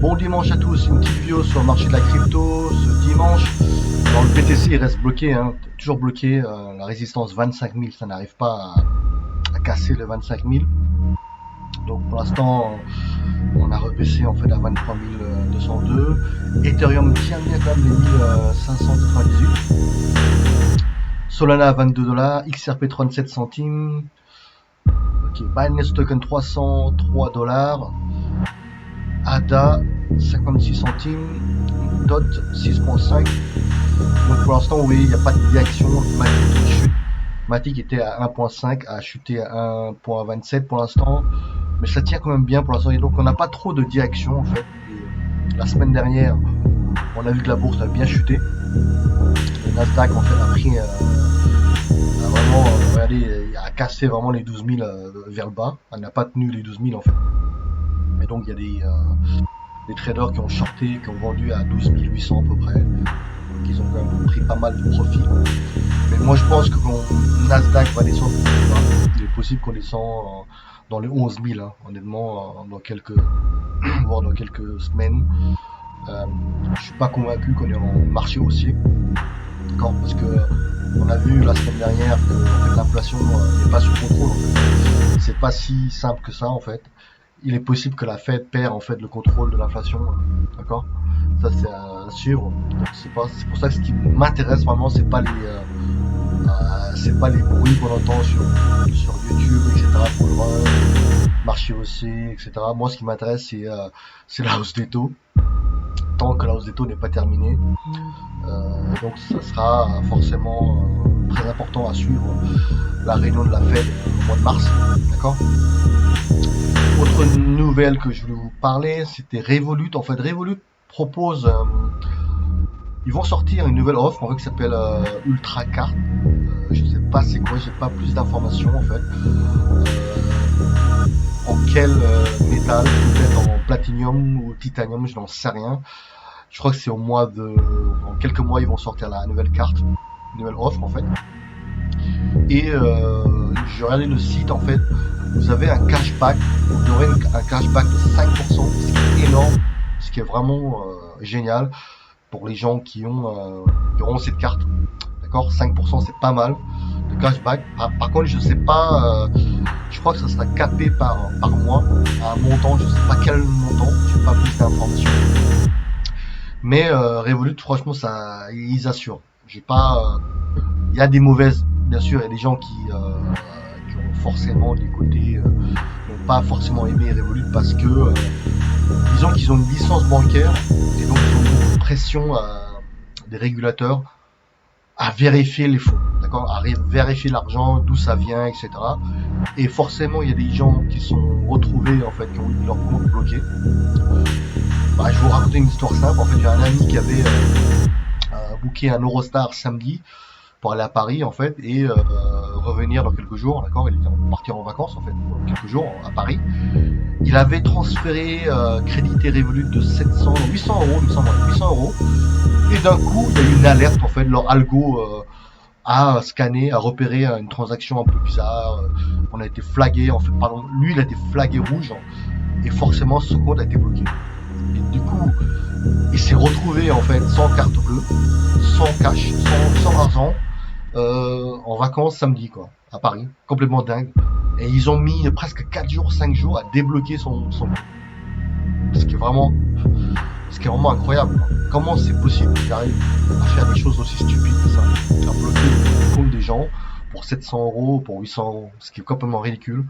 Bon dimanche à tous, une petite vidéo sur le marché de la crypto ce dimanche. Alors le BTC il reste bloqué, hein, toujours bloqué, la résistance 25 000, ça n'arrive pas à casser le 25 000. Donc pour l'instant on a rebaissé en fait à 23 202. Ethereum tient bien quand même les 1598. Solana à 22 $, XRP 37 centimes. Ok, Binance Token 303 $. ADA 56 centimes, DOT 6.5. Donc pour l'instant, oui, il n'y a pas de direction. Matic qui chute. Matic était à 1.5, a chuté à 1.27 pour l'instant, mais ça tient quand même bien pour l'instant. Et donc on n'a pas trop de direction en fait. Et la semaine dernière, on a vu que la bourse a bien chuté. Le Nasdaq en fait a pris, a vraiment, regardez, a cassé vraiment les 12 000 vers le bas. Elle n'a pas tenu les 12 000 en fait. Et donc il y a des traders qui ont shorté, qui ont vendu à 12 800 à peu près. Donc ils ont quand même pris pas mal de profit. Mais moi je pense que quand Nasdaq va descendre, il est possible qu'on descend dans les 11 000, hein, honnêtement, voire dans quelques semaines. Je suis pas convaincu qu'on est en marché haussier. D'accord, parce que on a vu la semaine dernière que en fait, l'inflation n'est pas sous contrôle. En fait. C'est pas si simple que ça en fait. Il est possible que la Fed perd en fait le contrôle de l'inflation, d'accord. Ça c'est à suivre. C'est pour ça que ce qui m'intéresse vraiment, c'est pas les bruits qu'on entend sur YouTube, etc. pour le marché haussier, etc. Moi, ce qui m'intéresse, c'est la hausse des taux. Tant que la hausse des taux n'est pas terminée, donc ça sera forcément très important à suivre la réunion de la Fed au mois de mars, d'accord. Autre nouvelle que je voulais vous parler, c'était Revolut. En fait, Revolut propose, ils vont sortir une nouvelle offre en fait qui s'appelle Ultra Card. Je sais pas c'est quoi, j'ai pas plus d'informations en fait. En quel métal, peut-être en platinium ou titanium, je n'en sais rien. Je crois que c'est en quelques mois ils vont sortir la nouvelle carte, nouvelle offre en fait. Et j'ai regardé le site en fait. Vous avez un cashback, vous aurez un cashback de 5%, ce qui est énorme, ce qui est vraiment génial pour les gens qui auront cette carte. D'accord, 5% c'est pas mal de cashback. Par contre, je sais pas, je crois que ça sera capé par mois à un montant, je sais pas quel montant, j'ai pas plus d'informations. Mais Revolut, franchement, ça, ils assurent. J'ai pas, il y a des mauvaises, bien sûr, il y a des gens qui ont forcément des côtés, n'ont pas forcément aimé Revolut parce que, disons qu'ils ont une licence bancaire et donc ils ont beaucoup de pression des régulateurs à vérifier les fonds, d'accord, à vérifier l'argent, d'où ça vient, etc. Et forcément, il y a des gens qui sont retrouvés, en fait, qui ont eu leur compte bloqué. Bah, je vais vous raconter une histoire simple. En fait, j'ai un ami qui avait booké un Eurostar samedi pour aller à Paris, en fait, et revenir dans quelques jours, d'accord. Il était parti en vacances, en fait, pour quelques jours à Paris. Il avait transféré, crédité Revolut de 800 euros, il me semble, 800 euros. Et d'un coup, il y a eu une alerte, en fait, leur algo a scanné, a repéré une transaction un peu bizarre. On a été flagué, en fait, pardon, lui il a été flagué rouge, et forcément son compte a été bloqué. Et du coup, il s'est retrouvé en fait sans carte bleue, sans cash, sans argent, en vacances samedi quoi, à Paris, complètement dingue. Et ils ont mis presque 4 jours, 5 jours à débloquer son compte. Ce qui est vraiment incroyable, quoi. Comment c'est possible qu'ils arrivent à faire des choses aussi stupides que ça, à bloquer le compte des gens pour 700 euros, pour 800 euros, ce qui est complètement ridicule.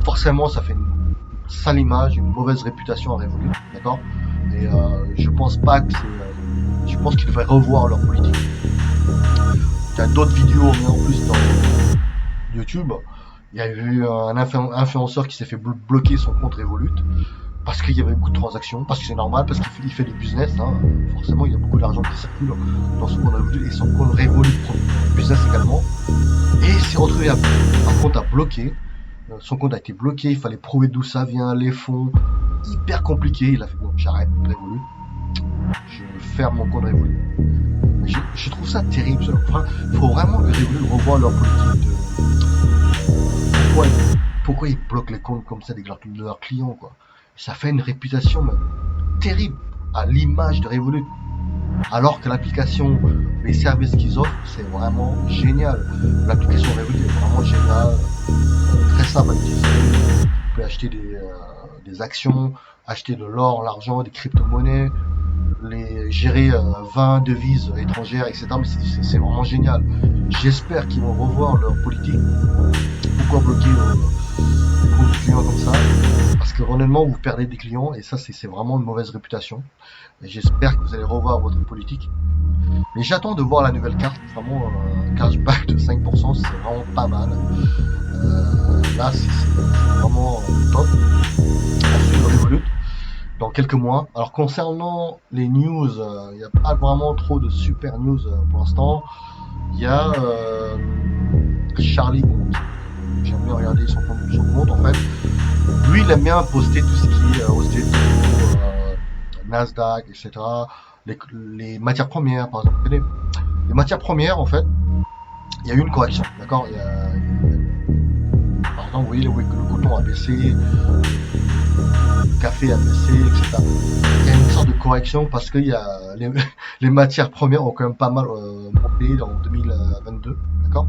Forcément, ça fait une sale image, une mauvaise réputation à Revolut, d'accord. Et je pense pas que je pense qu'ils devraient revoir leur politique. Il y a d'autres vidéos, mais en plus dans YouTube, il y a eu un influenceur qui s'est fait bloquer son compte Revolut parce qu'il y avait beaucoup de transactions, parce que c'est normal, parce qu'il fait du business, hein. Forcément il y a beaucoup d'argent qui circule dans son compte Revolut et son compte Revolut business également. Et il s'est retrouvé un compte à bloquer. Son compte a été bloqué, il fallait prouver d'où ça vient, les fonds, hyper compliqué. Il a fait bon, j'arrête Revolut, je ferme mon compte Revolut. Je trouve ça terrible. Enfin, faut vraiment que Revolut revoie leur politique de pourquoi ils bloquent les comptes comme ça de leurs clients, quoi. Ça fait une réputation, même. terrible à l'image de Revolut. Alors que l'application, les services qu'ils offrent, c'est vraiment génial. L'application Revolut est vraiment géniale, très simple à utiliser. Vous pouvez acheter des actions, acheter de l'or, l'argent, des crypto-monnaies, gérer 20 devises étrangères, etc. Mais c'est vraiment génial. J'espère qu'ils vont revoir leur politique. Pourquoi bloquer les comptes clients comme ça? Parce que honnêtement, vous perdez des clients et ça, c'est vraiment une mauvaise réputation. Et j'espère que vous allez revoir votre politique. Mais j'attends de voir la nouvelle carte. Vraiment, cashback de 5%, c'est vraiment pas mal. Là, c'est vraiment top. À suivre Revolut dans quelques mois. Alors concernant les news, il n'y a pas vraiment trop de super news pour l'instant. Il y a Charlie Bond. J'aime bien regarder son compte en fait. Lui, il aime bien poster tout ce qui est hausse des taux, Nasdaq, etc. Les matières premières, par exemple. Les matières premières, en fait, il y a eu une correction, d'accord. Par exemple, vous voyez, le coton a baissé, le café a baissé, etc. Il y a une sorte de correction parce que les matières premières ont quand même pas mal monté en 2022, d'accord.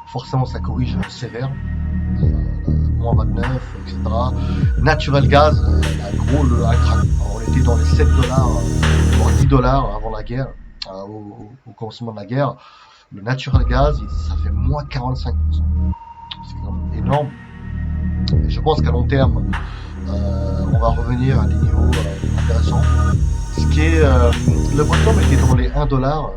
Forcément, ça corrige sévère. Moins 29, etc. Natural Gas, gros le crack. On était dans les 7 dollars, voire 10 dollars avant la guerre, au commencement de la guerre. Le Natural Gas, ça fait moins 45%. C'est quand même énorme. Et je pense qu'à long terme, on va revenir à des niveaux intéressants. Ce qui est, le bottom était dans les 1 dollar,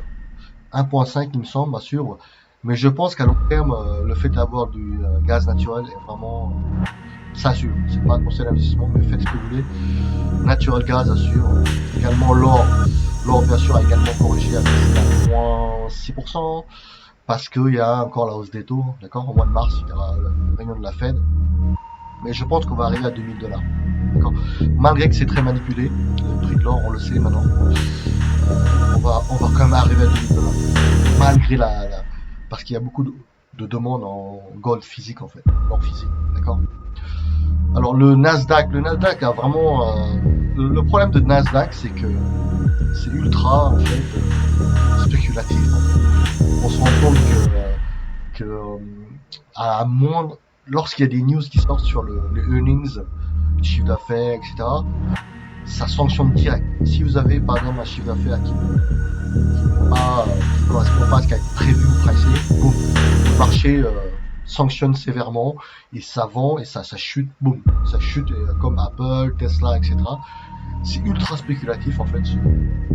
1.5 il me semble, à suivre. Mais je pense qu'à long terme, le fait d'avoir du gaz naturel est vraiment, ça assure. C'est pas un conseil d'investissement, mais faites ce que vous voulez. Natural Gas assure. Également l'or. L'or bien sûr a également corrigé avec moins 6%, parce qu'il y a encore la hausse des taux, d'accord. Au mois de mars, il y aura la réunion de la Fed. Mais je pense qu'on va arriver à 2000 dollars. D'accord. Malgré que c'est très manipulé, le prix de l'or, on le sait maintenant, on va quand même arriver à 2000 dollars. Malgré parce qu'il y a beaucoup de demandes en gold physique en fait, l'or physique, d'accord. Alors le Nasdaq a vraiment le problème de Nasdaq, c'est que c'est ultra en fait spéculatif. En fait. On se rend compte que à moins lorsqu'il y a des news qui sortent sur les earnings, le chiffre d'affaires, etc., ça sanctionne direct. Si vous avez par exemple un chiffre d'affaires qui ne correspond pas à ce qui a été prévu ou pricé, boum, le marché sanctionne sévèrement et ça vend et ça chute, boum, ça chute comme Apple, Tesla, etc. C'est ultra spéculatif en fait.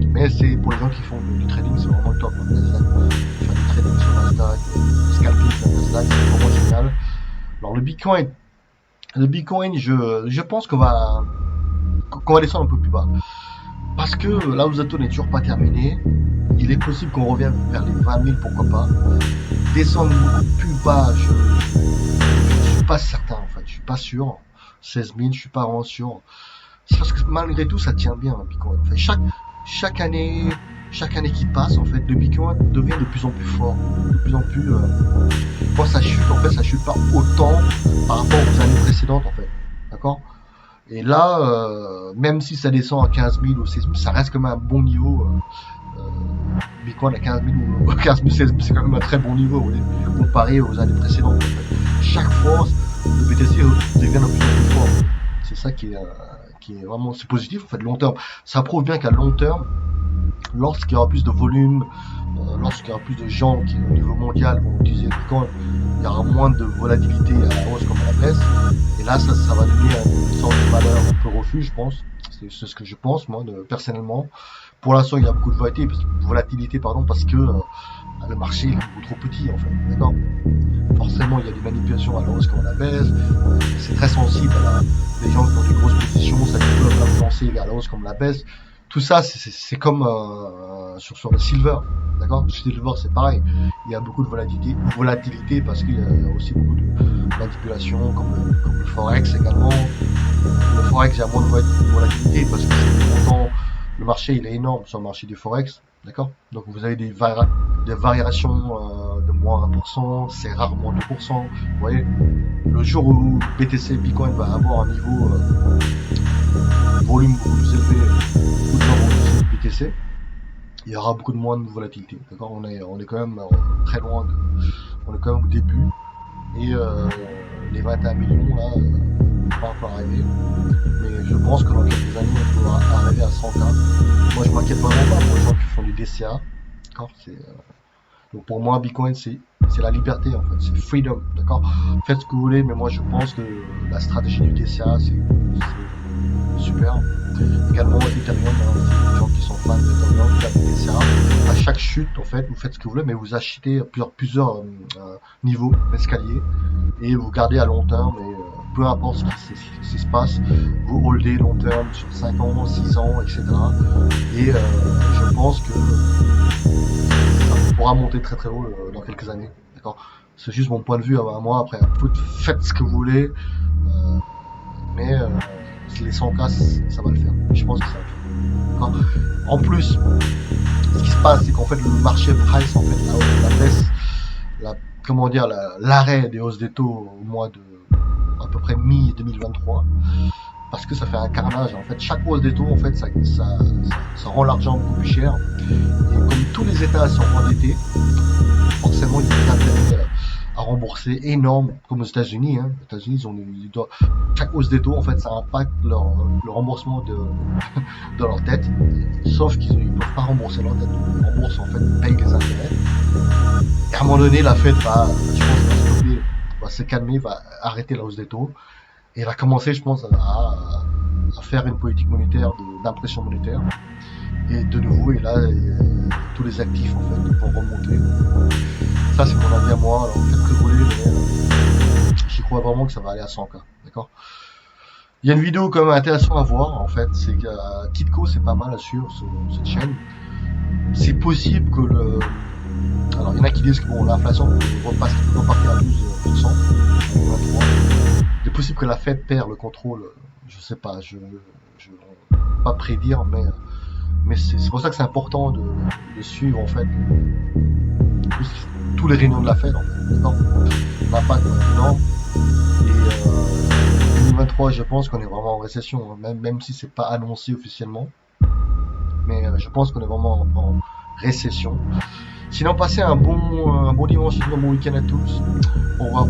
Mais c'est pour les gens qui font du trading, c'est vraiment le top. Hein, faire du trading sur Nasdaq, scalping sur Nasdaq, c'est vraiment génial. Alors le Bitcoin, je pense qu'on va descendre un peu plus bas. Parce que là où Zato n'est toujours pas terminé, il est possible qu'on revienne vers les 20 000, pourquoi pas. Descendre beaucoup plus bas, je suis pas certain en fait, je suis pas sûr. 16 000, je suis pas vraiment sûr. C'est parce que malgré tout, ça tient bien le Bitcoin. En fait, chaque année qui passe, en fait, le Bitcoin devient de plus en plus fort, de plus en plus. Quand ça chute, en fait, ça chute pas autant par rapport aux années précédentes, en fait. D'accord. Et là, même si ça descend à 15 000 ou 16 000, ça reste quand même un bon niveau. Bitcoin à 15 000 ou 15 000, 16 000, c'est quand même un très bon niveau, vous voyez, comparé aux années précédentes. En fait. Chaque fois, le BTC devient de plus en plus fort. C'est ça qui est vraiment, c'est positif en fait, long terme. Ça prouve bien qu'à long terme, lorsqu'il y aura plus de volume, lorsqu'il y aura plus de gens qui au niveau mondial vont utiliser le Bitcoin, il y aura moins de volatilité à la hausse comme à la baisse. Et là, ça va devenir une sorte de valeur un peu refuge, je pense. C'est ce que je pense, moi, personnellement. Pour l'instant, il y a beaucoup de volatilité, parce que le marché est beaucoup trop petit, en fait. D'accord. Forcément, il y a des manipulations à la hausse comme à la baisse. C'est très sensible à les gens qui ont des grosses positions, ça peut influencer à la hausse comme à la baisse. Tout ça, c'est comme sur le silver. D'accord. Le silver, c'est pareil. Il y a beaucoup de volatilité parce qu'il y a aussi beaucoup de manipulations comme le Forex également. Le Forex, il y a moins de volatilité parce que le marché il est énorme sur le marché du Forex. D'accord. Donc vous avez des variations de moins 1%, c'est rarement 2%. Vous voyez, le jour où BTC Bitcoin va avoir un niveau volume beaucoup plus élevé, beaucoup de gens vont utiliser BTC, il y aura beaucoup de moins de volatilité. D'accord, on est quand même très loin, on est quand même au début, et les 21 millions là, pas encore arrivé. Mais je pense que dans quelques années, on pourra arriver à 100K. Moi, je m'inquiète vraiment pas pour les gens qui font du DCA. D'accord, donc pour moi, Bitcoin, c'est la liberté en fait, c'est freedom. D'accord, faites ce que vous voulez, mais moi, je pense que la stratégie du DCA, c'est super. Également, Ethereum, hein, les gens qui sont fans d'Ethereum, faites du DCA. À chaque chute, en fait, vous faites ce que vous voulez, mais vous achetez plusieurs niveaux d'escalier et vous gardez à long terme. Et peu importe ce qui se passe, vous holdez long terme sur 5 ans, 6 ans, etc. Et je pense que ça pourra monter très très haut dans quelques années. D'accord, c'est juste mon point de vue à moi. Après, faites ce que vous voulez, mais les 100K, ça va le faire. Je pense que ça va le faire. En plus, ce qui se passe, c'est qu'en fait, le marché price, en fait, la baisse, comment dire, l'arrêt des hausses des taux au mois de à peu près mi-2023, parce que ça fait un carnage. En fait, chaque hausse des taux, en fait, ça rend l'argent beaucoup plus cher. Et comme tous les États sont endettés, forcément, il y a des intérêts à rembourser énormes, comme aux États-Unis. Hein. Les États-Unis, chaque hausse des taux, en fait, ça impacte le remboursement de leur dette, sauf qu'ils ne peuvent pas rembourser leur dette. Ils remboursent, en fait, ils payent les intérêts. Et à un moment donné, la Fed va, je pense, va se calmer, va arrêter la hausse des taux, et va commencer, je pense, à faire une politique monétaire d'impression monétaire. Et de nouveau, et là, tous les actifs, en fait, vont remonter. Ça, c'est mon avis à moi. Alors, faites ce que vous voulez, mais j'y crois vraiment que ça va aller à 100K. D'accord. Il y a une vidéo quand même intéressante à voir, en fait. C'est que Kitco, c'est pas mal à suivre sur cette chaîne. C'est possible que alors, il y en a qui disent que bon, l'inflation peut repartir à 12% en 2023. Il est possible que la Fed perd le contrôle. Je sais pas, je ne peux pas prédire, mais c'est pour ça que c'est important de suivre, en fait, tous les réunions de la Fed, en fait. D'accord, l'impact est énorme. Et 2023, je pense qu'on est vraiment en récession, hein, même si c'est pas annoncé officiellement. Mais je pense qu'on est vraiment en récession. Sinon, passez un bon dimanche, un bon week-end à tous. Au revoir.